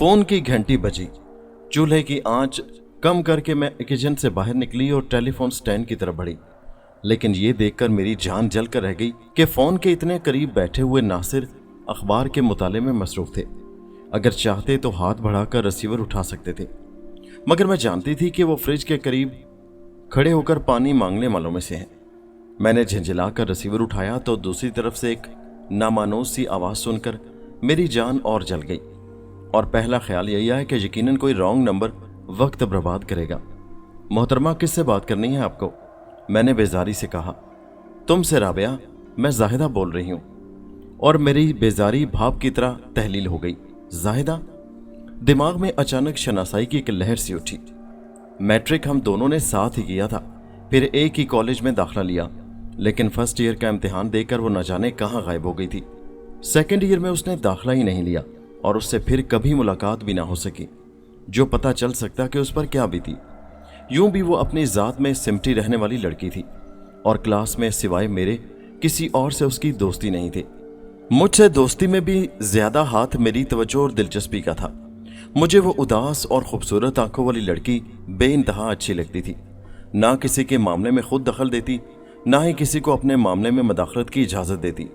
Phone की घंटी बजी। चूल्हे की आंच कम करके मैं किचन से बाहर निकली और टेलीफोन स्टैंड की तरफ बढ़ी। लेकिन ये देखकर मेरी जान जल कर रह गई कि फोन के इतने करीब बैठे हुए नासिर अखबार के मुताले में मसरूफ थे। अगर चाहते तो हाथ बढ़ाकर रिसीवर उठा सकते थे, मगर मैं जानती थी कि वो फ्रिज के करीब खड़े होकर पानी मांगने वालों में से हैं। मैंने झंझलाकर रिसीवर उठाया तो दूसरी तरफ से एक नामानूस सी आवाज़ सुनकर मेरी जान और जल गई। और पहला ख्याल यही आया कि यकीनन कोई रॉन्ग नंबर वक्त बर्बाद करेगा। मोहतरमा, किससे बात करनी है आपको? मैंने बेजारी से कहा। तुमसे राबिया, मैं जाहिदा बोल रही हूँ। और मेरी बेजारी भाप की तरह तहलील हो गई। जाहिदा? दिमाग में अचानक शनासाई की एक लहर सी उठी। मैट्रिक हम दोनों ने साथ ही किया था, फिर एक ही कॉलेज में दाखिला लिया, लेकिन फर्स्ट ईयर का इम्तिहान देकर वो न जाने कहाँ गायब हो गई थी। सेकेंड ईयर में उसने दाखिला ही नहीं लिया और उससे फिर कभी मुलाकात भी ना हो सकी, जो पता चल सकता कि उस पर क्या बीती। यूं भी वो अपनी ज़ात में सिमटी रहने वाली लड़की थी और क्लास में सिवाय मेरे किसी और से उसकी दोस्ती नहीं थी। मुझसे दोस्ती में भी ज़्यादा हाथ मेरी तवज्जो और दिलचस्पी का था। मुझे वो उदास और खूबसूरत आंखों वाली लड़की बेइंतहा अच्छी लगती थी। ना किसी के मामले में खुद दखल देती, ना ही किसी को अपने मामले में मदाखलत की इजाज़त देती।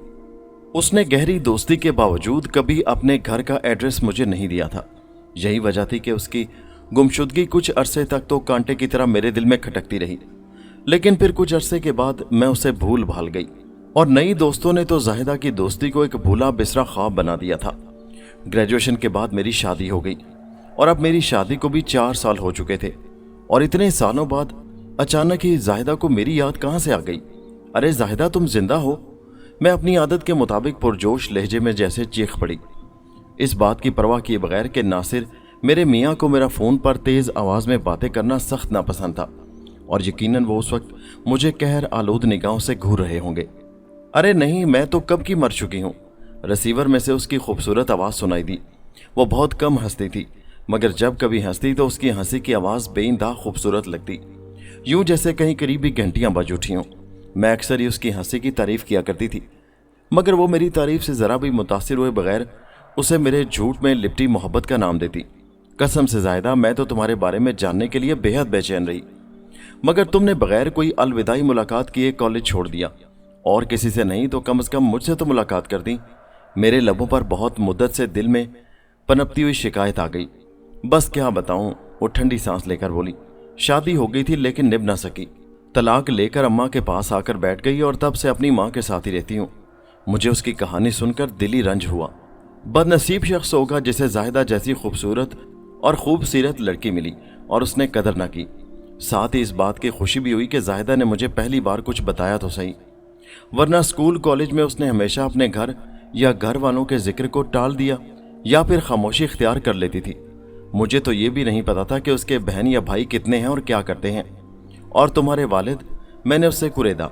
उसने गहरी दोस्ती के बावजूद कभी अपने घर का एड्रेस मुझे नहीं दिया था। यही वजह थी कि उसकी गुमशुदगी कुछ अरसे तक तो कांटे की तरह मेरे दिल में खटकती रही, लेकिन फिर कुछ अरसे के बाद मैं उसे भूल भाल गई। और नई दोस्तों ने तो जाहिदा की दोस्ती को एक भूला बिसरा ख्वाब बना दिया था। ग्रेजुएशन के बाद मेरी शादी हो गई और अब मेरी शादी को भी 4 साल हो चुके थे। और इतने सालों बाद अचानक ही जाहिदा को मेरी याद कहाँ से आ गई। अरे जाहिदा, तुम जिंदा हो? मैं अपनी आदत के मुताबिक पुरजोश लहजे में जैसे चीख पड़ी, इस बात की परवाह किए बगैर कि नासिर मेरे मियाँ को मेरा फ़ोन पर तेज़ आवाज़ में बातें करना सख्त नापसंद था और यकीनन वो उस वक्त मुझे कहर आलूद निगाहों से घूर रहे होंगे। अरे नहीं, मैं तो कब की मर चुकी हूँ। रिसीवर में से उसकी खूबसूरत आवाज़ सुनाई दी। वो बहुत कम हंसती थी, मगर जब कभी हंसती तो उसकी हंसी की आवाज़ बेइंतहा खूबसूरत लगती, यूं जैसे कहीं करीबी घंटियाँ बज उठी हों। मैं अक्सर ही उसकी हंसी की तारीफ़ किया करती थी, मगर वो मेरी तारीफ़ से ज़रा भी मुतासिर हुए बगैर उसे मेरे झूठ में लिपटी मोहब्बत का नाम देती। कसम से जाहिदा, मैं तो तुम्हारे बारे में जानने के लिए बेहद बेचैन रही, मगर तुमने बगैर कोई अलविदाई मुलाकात किए कॉलेज छोड़ दिया, और किसी से नहीं तो कम से कम मुझसे तो मुलाकात कर दी। मेरे लबों पर बहुत मुद्दत से दिल में पनपती हुई शिकायत आ गई। बस क्या बताऊं, वो ठंडी सांस लेकर बोली। शादी हो गई थी लेकिन निभ ना सकी। तलाक लेकर अम्मा के पास आकर बैठ गई और तब से अपनी माँ के साथ ही रहती हूँ। मुझे उसकी कहानी सुनकर दिली रंज हुआ। बदनसीब शख्स होगा जिसे जाहिदा जैसी खूबसूरत और खूबसीरत लड़की मिली और उसने कदर न की। साथ ही इस बात की खुशी भी हुई कि जाहिदा ने मुझे पहली बार कुछ बताया तो सही, वरना स्कूल कॉलेज में उसने हमेशा अपने घर या घर वालों के जिक्र को टाल दिया या फिर खामोशी इख्तियार कर लेती थी। मुझे तो ये भी नहीं पता था कि उसके बहन या भाई कितने हैं और क्या करते हैं। और तुम्हारे वालिद? मैंने उससे कुरेदा।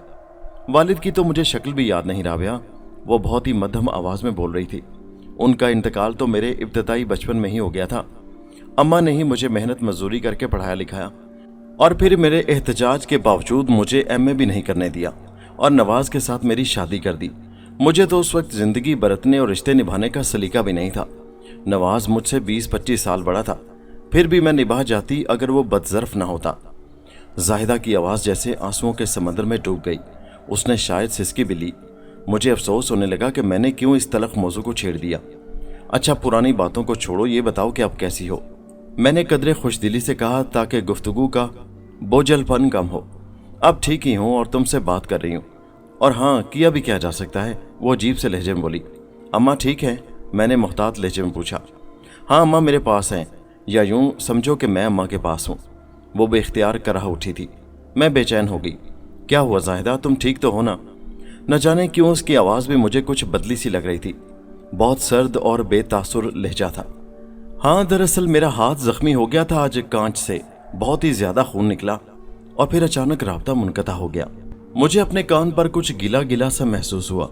वालिद की तो मुझे शक्ल भी याद नहीं राबिया। वो बहुत ही मध्यम आवाज़ में बोल रही थी। उनका इंतकाल तो मेरे इब्तदाई बचपन में ही हो गया था। अम्मा ने ही मुझे मेहनत मजदूरी करके पढ़ाया लिखाया और फिर मेरे एहतजाज के बावजूद मुझे एमए भी नहीं करने दिया और नवाज के साथ मेरी शादी कर दी। मुझे तो उस वक्त ज़िंदगी बरतने और रिश्ते निभाने का सलीका भी नहीं था। नवाज मुझसे 20-25 साल बड़ा था, फिर भी मैं निभा जाती अगर वो बदज़र्फ ना होता। जाहिदा की आवाज़ जैसे आंसुओं के समंदर में डूब गई। उसने शायद सिसकी भी ली। मुझे अफसोस होने लगा कि मैंने क्यों इस तलख मौजू को छेड़ दिया। अच्छा, पुरानी बातों को छोड़ो, ये बताओ कि अब कैसी हो? मैंने कदरे खुशदिली से कहा ताकि गुफ्तगू का बोझलपन कम हो। अब ठीक ही हूँ और तुमसे बात कर रही हूँ। और हाँ, किया भी क्या जा सकता है, वो अजीब से लहजे में बोली। अम्मा ठीक है? मैंने मोहतात लहजे में पूछा। हाँ अम्मा मेरे पास हैं, या यूँ समझो कि मैं अम्मा के पास हूँ। वो बेख्तियार कराह उठी थी। मैं बेचैन हो गई। क्या हुआ जाहिदा, तुम ठीक तो हो ना? न जाने क्यों उसकी आवाज़ भी मुझे कुछ बदली सी लग रही थी। बहुत सर्द और बेतासुर लहजा था। हाँ, दरअसल मेरा हाथ जख्मी हो गया था आज कांच से, बहुत ही ज़्यादा खून निकला और फिर अचानक राब्ता मुनक़ता हो गया। मुझे अपने कान पर कुछ गिला गिला सा महसूस हुआ।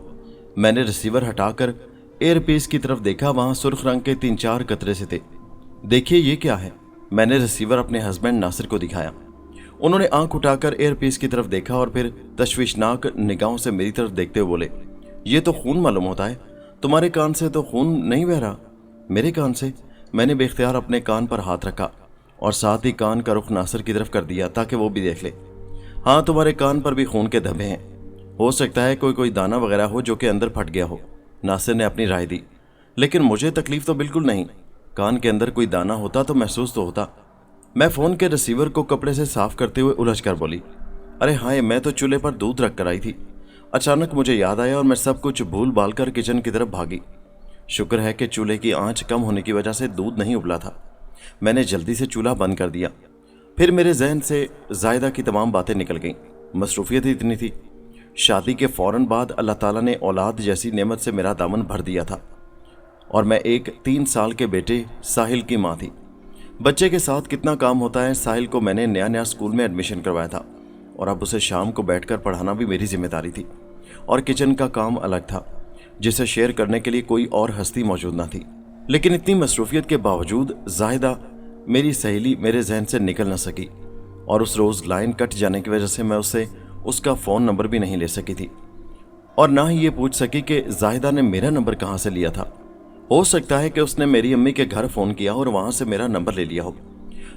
मैंने रिसीवर हटाकर एयरपीस की तरफ देखा। वहाँ सुर्ख रंग के 3-4 कतरे से थे। देखिए ये क्या है? मैंने रिसीवर अपने हस्बैंड नासिर को दिखाया। उन्होंने आंख उठाकर एयरपीस की तरफ देखा और फिर तशवीशनाक निगाहों से मेरी तरफ देखते हुए बोले, ये तो खून मालूम होता है। तुम्हारे कान से तो खून नहीं बह रहा। मेरे कान से? मैंने बेख्तियार अपने कान पर हाथ रखा और साथ ही कान का रुख नासिर की तरफ कर दिया ताकि वो भी देख ले। हाँ, तुम्हारे कान पर भी खून के धब्बे हैं, हो सकता है कोई दाना वगैरह हो जो कि अंदर फट गया हो, नासिर ने अपनी राय दी। लेकिन मुझे तकलीफ तो बिल्कुल नहीं, कान के अंदर कोई दाना होता तो महसूस तो होता। मैं फ़ोन के रिसीवर को कपड़े से साफ करते हुए उलझ कर बोली, अरे हाय, मैं तो चूल्हे पर दूध रख कर आई थी। अचानक मुझे याद आया और मैं सब कुछ भूल भाल कर किचन की तरफ भागी। शुक्र है कि चूल्हे की आंच कम होने की वजह से दूध नहीं उबला था। मैंने जल्दी से चूल्हा बंद कर दिया। फिर मेरे जहन से जायदा की तमाम बातें निकल गईं। मसरूफियत ही इतनी थी। शादी के फ़ौरन बाद अल्लाह ताला ने औलाद जैसी नेमत से मेरा दामन भर दिया था और मैं एक 3 साल के बेटे साहिल की माँ थी। बच्चे के साथ कितना काम होता है। साहिल को मैंने नया स्कूल में एडमिशन करवाया था और अब उसे शाम को बैठकर पढ़ाना भी मेरी जिम्मेदारी थी और किचन का काम अलग था जिसे शेयर करने के लिए कोई और हस्ती मौजूद न थी। लेकिन इतनी मसरूफियत के बावजूद जाहिदा मेरी सहेली मेरे जहन से निकल न सकी और उस रोज़ लाइन कट जाने की वजह से मैं उससे उसका फ़ोन नंबर भी नहीं ले सकी थी और ना ही ये पूछ सकी कि जाहिदा ने मेरा नंबर कहाँ से लिया था। हो सकता है कि उसने मेरी अम्मी के घर फ़ोन किया और वहाँ से मेरा नंबर ले लिया हो,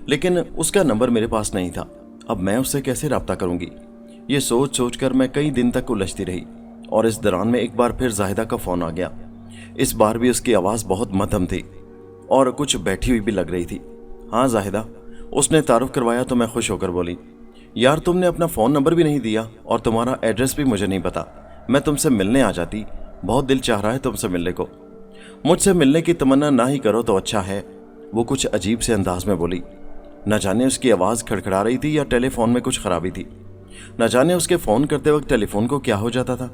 लेकिन उसका नंबर मेरे पास नहीं था। अब मैं उससे कैसे रब्ता करूँगी, ये सोच कर मैं कई दिन तक उलझती रही और इस दौरान में एक बार फिर जाहिदा का फ़ोन आ गया। इस बार भी उसकी आवाज़ बहुत मध्यम थी और कुछ बैठी हुई भी लग रही थी। हाँ जाहिदा, उसने तारुफ करवाया तो मैं खुश होकर बोली, यार तुमने अपना फ़ोन नंबर भी नहीं दिया और तुम्हारा एड्रेस भी मुझे नहीं पता। मैं तुमसे मिलने आ जाती, बहुत दिल चाह रहा है तुमसे मिलने को। मुझसे मिलने की तमन्ना ना ही करो तो अच्छा है, वो कुछ अजीब से अंदाज में बोली। न जाने उसकी आवाज़ खड़खड़ा रही थी या टेलीफोन में कुछ खराबी थी। न जाने उसके फ़ोन करते वक्त टेलीफोन को क्या हो जाता था।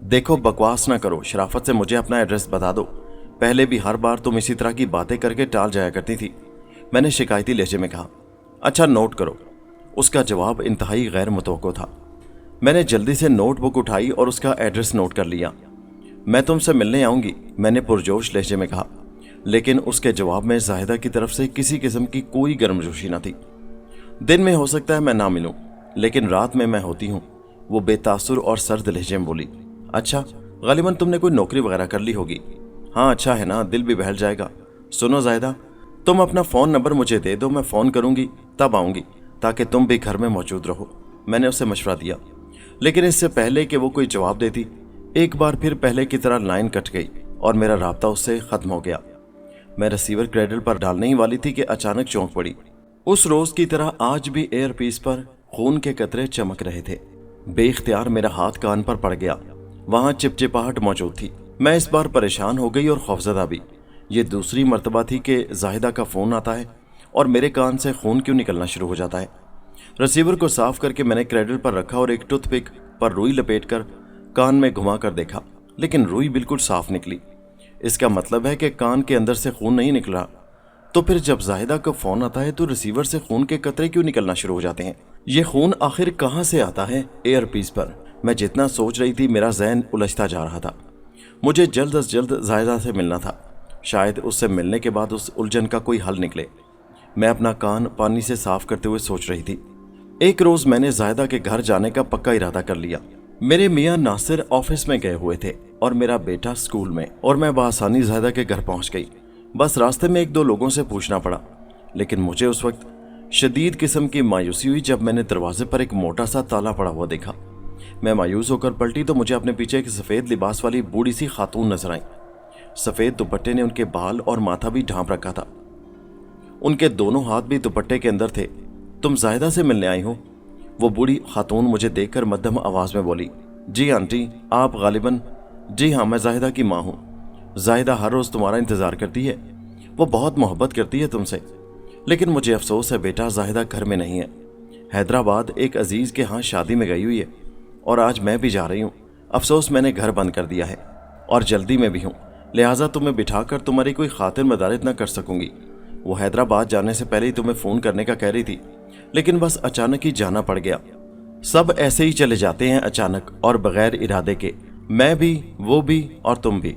देखो बकवास ना करो, शराफत से मुझे अपना एड्रेस बता दो। पहले भी हर बार तुम इसी तरह की बातें करके टाल जाया करती थी, मैंने शिकायती लहजे में कहा। अच्छा नोट करो। उसका जवाब इंतहाई गैर मुतवक्को था। मैंने जल्दी से नोटबुक उठाई और उसका एड्रेस नोट कर लिया। मैं तुमसे मिलने आऊँगी, मैंने पुरजोश लहजे में कहा, लेकिन उसके जवाब में जाहिदा की तरफ से किसी किस्म की कोई गर्मजोशी न थी। दिन में हो सकता है मैं ना मिलूं, लेकिन रात में मैं होती हूँ, वो बेतासुर और सर्द लहजे में बोली। अच्छा, गालिबन तुमने कोई नौकरी वगैरह कर ली होगी। हाँ अच्छा है ना, दिल भी बहल जाएगा। सुनो जाहिदा, तुम अपना फ़ोन नंबर मुझे दे दो, मैं फ़ोन करूँगी तब आऊँगी ताकि तुम भी घर में मौजूद रहो, मैंने उसे मशवरा दिया। लेकिन इससे पहले कि वो कोई जवाब देती, एक बार फिर पहले की तरह लाइन कट गई और मेरा राब्ता उससे ख़त्म हो गया। मैं रिसीवर क्रेडल पर डालने ही वाली थी कि अचानक चौंक पड़ी। उस रोज़ की तरह आज भी एयर पीस पर खून के कतरे चमक रहे थे। बेख्तियार मेरा हाथ कान पर पड़ गया, वहाँ चिपचिपाहट मौजूद थी। मैं इस बार परेशान हो गई और खौफजदा भी। ये दूसरी मर्तबा थी कि जाहिदा का फ़ोन आता है और मेरे कान से खून क्यों निकलना शुरू हो जाता है। रिसीवर को साफ करके मैंने क्रेडल पर रखा और एक टूथपिक पर रुई लपेटकर कान में घुमा कर देखा, लेकिन रुई बिल्कुल साफ निकली। इसका मतलब है कि कान के अंदर से खून नहीं निकला। तो फिर जब जाहिदा का फ़ोन आता है तो रिसीवर से खून के कतरे क्यों निकलना शुरू हो जाते हैं? ये खून आखिर कहाँ से आता है एयर पीस पर? मैं जितना सोच रही थी मेरा जहन उलझता जा रहा था। मुझे जल्द अज जल्द जाहिदा से मिलना था, शायद उससे मिलने के बाद उस उलझन का कोई हल निकले। मैं अपना कान पानी से साफ करते हुए सोच रही थी। एक रोज़ मैंने जाहिदा के घर जाने का पक्का इरादा कर लिया। मेरे मियाँ नासिर ऑफिस में गए हुए थे और मेरा बेटा स्कूल में, और मैं बआसानी जाहिदा के घर पहुँच गई। बस रास्ते में 1-2 लोगों से पूछना पड़ा, लेकिन मुझे उस वक्त शदीद किस्म की मायूसी हुई जब मैंने दरवाजे पर एक मोटा सा ताला पड़ा हुआ देखा। मैं मायूस होकर पलटी तो मुझे अपने पीछे एक सफ़ेद लिबास वाली बूढ़ी सी खातून नजर आई। सफ़ेद दुपट्टे ने उनके बाल और माथा भी ढांप रखा था। उनके दोनों हाथ भी दुपट्टे के अंदर थे। तुम जाहिदा से मिलने आई हो? वो बूढ़ी खातून मुझे देखकर मध्यम आवाज़ में बोली। जी आंटी, आप गालिबन? जी हाँ, मैं जाहिदा की माँ हूँ। जाहिदा हर रोज़ तुम्हारा इंतज़ार करती है, वो बहुत मोहब्बत करती है तुमसे। लेकिन मुझे अफसोस है बेटा, जाहिदा घर में नहीं है, हैदराबाद एक अजीज़ के यहाँ शादी में गई हुई है और आज मैं भी जा रही हूँ। अफसोस मैंने घर बंद कर दिया है और जल्दी में भी हूँ, लिहाजा तुम्हें बिठाकर तुम्हारी कोई खातिर मदारत न कर सकूँगी। वो हैदराबाद जाने से पहले ही तुम्हें फ़ोन करने का कह रही थी, लेकिन बस अचानक ही जाना पड़ गया। सब ऐसे ही चले जाते हैं अचानक और बग़ैर इरादे के, मैं भी, वो भी और तुम भी।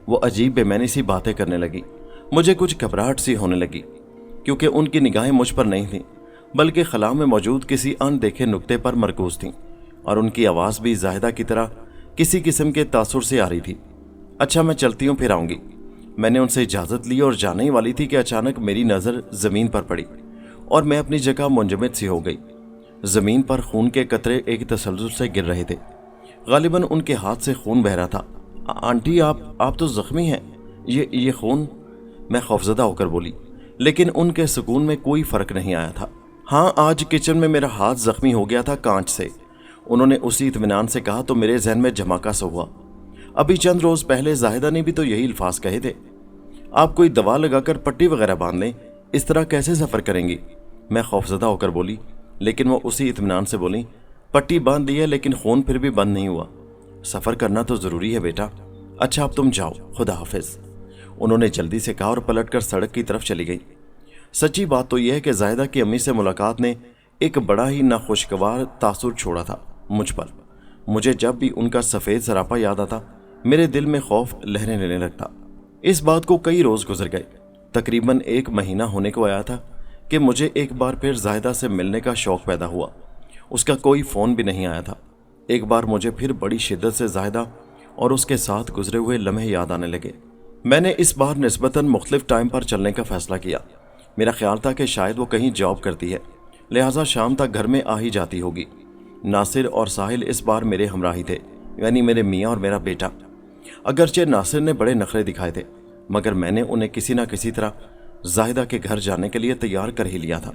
वो अजीब बेमैनी सी बातें करने लगी। मुझे कुछ घबराहट सी होने लगी क्योंकि उनकी निगाहें मुझ पर नहीं थीं, बल्कि खला में मौजूद किसी अनदेखे नुक्ते पर मरकूज थीं, और उनकी आवाज़ भी जाहिदा की तरह किसी किस्म के तासुर से आ रही थी। अच्छा मैं चलती हूँ, फिर आऊँगी। मैंने उनसे इजाज़त ली और जाने ही वाली थी कि अचानक मेरी नज़र ज़मीन पर पड़ी और मैं अपनी जगह मुंजमद सी हो गई। ज़मीन पर खून के कतरे एक तसलसल से गिर रहे थे। गालिबन उनके हाथ से खून बह रहा था। आंटी आप तो ज़ख्मी हैं, ये खून। मैं खौफजदा होकर बोली, लेकिन उनके सुकून में कोई फ़र्क नहीं आया था। हाँ, आज किचन में मेरा हाथ ज़ख्मी हो गया था कांच से, उन्होंने उसी इत्मीनान से कहा तो मेरे जहन में झमाका सा हुआ। अभी चंद रोज़ पहले जाहिदा ने भी तो यही अल्फाज कहे थे, आप कोई दवा लगाकर पट्टी वगैरह बांध लें, इस तरह कैसे सफ़र करेंगी। मैं खौफजदा होकर बोली, लेकिन वो उसी इत्मीनान से बोली, पट्टी बांध दी है लेकिन खून फिर भी बंद नहीं हुआ। सफ़र करना तो ज़रूरी है बेटा। अच्छा अब तुम जाओ, खुदा हाफिज़, उन्होंने जल्दी से कहा और पलटकर सड़क की तरफ चली गई। सच्ची बात तो यह है कि जाहिदा की अम्मी से मुलाकात ने एक बड़ा ही नाखुशगवार तासुर छोड़ा था मुझ पर। मुझे जब भी उनका सफ़ेद सरापा याद आता मेरे दिल में खौफ लहरें लेने लगता। इस बात को कई रोज़ गुजर गए। तकरीबन 1 महीना होने को आया था कि मुझे एक बार फिर जाहिदा से मिलने का शौक़ पैदा हुआ। उसका कोई फ़ोन भी नहीं आया था। एक बार मुझे फिर बड़ी शिद्दत से जाहिदा और उसके साथ गुजरे हुए लम्हे याद आने लगे। मैंने इस बार निस्बतन मुख्तलिफ टाइम पर चलने का फ़ैसला किया। मेरा ख्याल था कि शायद वो कहीं जॉब करती है, लिहाजा शाम तक घर में आ ही जाती होगी। नासिर और साहिल इस बार मेरे हमराही थे, यानी मेरे मियाँ और मेरा बेटा। अगरचे नासिर ने बड़े नखरे दिखाए थे, मगर मैंने उन्हें किसी न किसी तरह जाहिदा के घर जाने के लिए तैयार कर ही लिया था।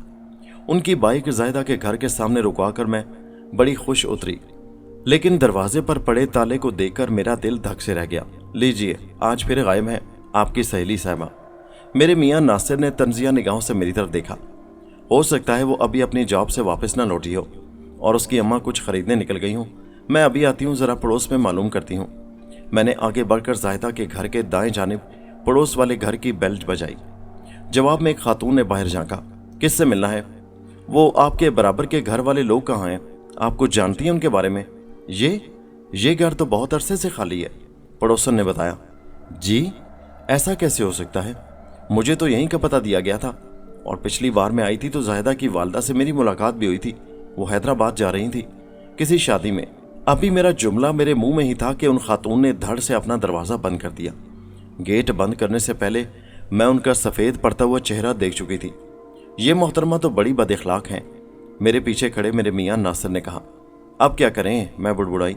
उनकी बाइक जाहिदा के घर के सामने रुकवाकर मैं बड़ी खुश उतरी, लेकिन दरवाजे पर पड़े ताले को देखकर मेरा दिल धक से रह गया। लीजिए, आज फिर गायब है आपकी सहेली साहिबा। मेरे मियाँ नासिर ने तंजिया निगाहों से मेरी तरफ देखा। हो सकता है वो अभी अपनी जॉब से वापस ना लौटी हो और उसकी अम्मा कुछ खरीदने निकल गई हूँ। मैं अभी आती हूँ, ज़रा पड़ोस में मालूम करती हूँ। मैंने आगे बढ़कर जाहिदा के घर के दाएं जानिब पड़ोस वाले घर की बेल्ट बजाई। जवाब में एक खातून ने बाहर झांका। किससे मिलना है? वो आपके बराबर के घर वाले लोग कहाँ हैं? आप कुछ जानती हैं उनके बारे में? ये घर तो बहुत अरसे से खाली है, पड़ोसन ने बताया। जी, ऐसा कैसे हो सकता है? मुझे तो यहीं का पता दिया गया था, और पिछली बार मैं आई थी तो जाहिदा की वालदा से मेरी मुलाकात भी हुई थी। वो हैदराबाद जा रही थी किसी शादी में। अभी मेरा जुमला मेरे मुंह में ही था कि उन खातून ने धड़ से अपना दरवाज़ा बंद कर दिया। गेट बंद करने से पहले मैं उनका सफ़ेद पड़ता हुआ चेहरा देख चुकी थी। ये मोहतरमा तो बड़ी बदअखलाक हैं, मेरे पीछे खड़े मेरे मियाँ नासिर ने कहा। अब क्या करें, मैं बुड़बुड़ाई।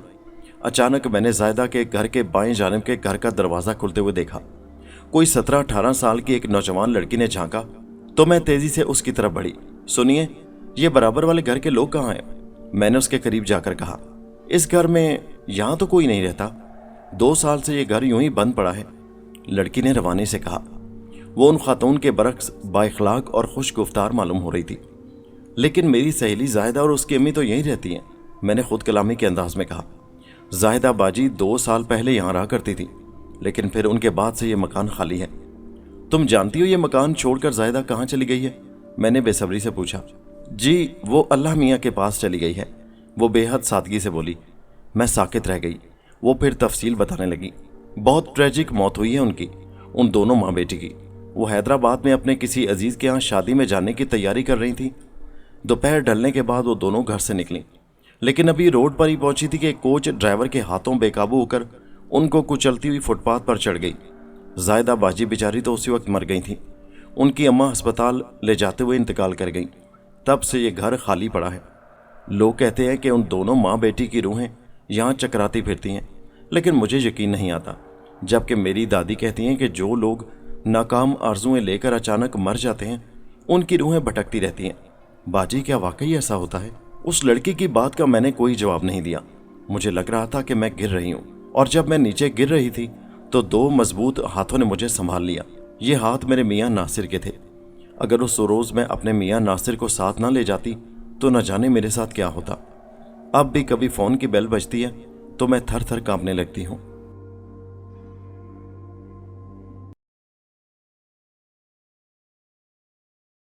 अचानक मैंने जाहिदा के घर के बाएं जानिब के घर का दरवाज़ा खुलते हुए देखा। कोई 17-18 साल की एक नौजवान लड़की ने झांका तो मैं तेज़ी से उसकी तरफ बढ़ी। सुनिए, ये बराबर वाले घर के लोग कहाँ हैं? मैंने उसके करीब जाकर कहा। इस घर में यहाँ तो कोई नहीं रहता, 2 साल से ये घर यूं ही बंद पड़ा है, लड़की ने रवाने से कहा। वो उन खातून के बरक्स बाइखलाक और खुश गुफ्तार मालूम हो रही थी। लेकिन मेरी सहेली जाहिदा और उसकी अम्मी तो यहीं रहती हैं, मैंने खुद कलामी के अंदाज में कहा। जाहिदा बाजी 2 साल पहले यहाँ रहा करती थी, लेकिन फिर उनके बाद से ये मकान खाली है। तुम जानती हो ये मकान छोड़कर जाहिदा कहाँ चली गई है? मैंने बेसब्री से पूछा। जी, वो अल्लाह मियाँ के पास चली गई है, वो बेहद सादगी से बोली। मैं साकित रह गई। वो फिर तफसील बताने लगी। बहुत ट्रेजिक मौत हुई है उनकी, उन दोनों माँ बेटी की। वो हैदराबाद में अपने किसी अजीज़ के यहाँ शादी में जाने की तैयारी कर रही थी। दोपहर ढलने के बाद वो दोनों घर से निकली, लेकिन अभी रोड पर ही पहुंची थी कि कोच ड्राइवर के हाथों बेकाबू होकर उनको कुचलती हुई फुटपाथ पर चढ़ गई। जाहिदा बाजी बेचारी तो उसी वक्त मर गई थी। उनकी अम्मा अस्पताल ले जाते हुए इंतकाल कर गई। तब से ये घर खाली पड़ा है। लोग कहते हैं कि उन दोनों माँ बेटी की रूहें यहाँ चकराती फिरती हैं, लेकिन मुझे यकीन नहीं आता। जबकि मेरी दादी कहती हैं कि जो लोग नाकाम आरजुएं लेकर अचानक मर जाते हैं, उनकी रूहें भटकती रहती हैं। बाजी, क्या वाकई ऐसा होता है? उस लड़की की बात का मैंने कोई जवाब नहीं दिया। मुझे लग रहा था कि मैं गिर रही हूँ, और जब मैं नीचे गिर रही थी तो 2 मजबूत हाथों ने मुझे संभाल लिया। ये हाथ मेरे मियाँ नासिर के थे। अगर उस रोज़ मैं अपने मियाँ नासिर को साथ ना ले जाती तो न जाने मेरे साथ क्या होता। अब भी कभी फ़ोन की बेल बजती है तो मैं थर थर कांपने लगती हूँ।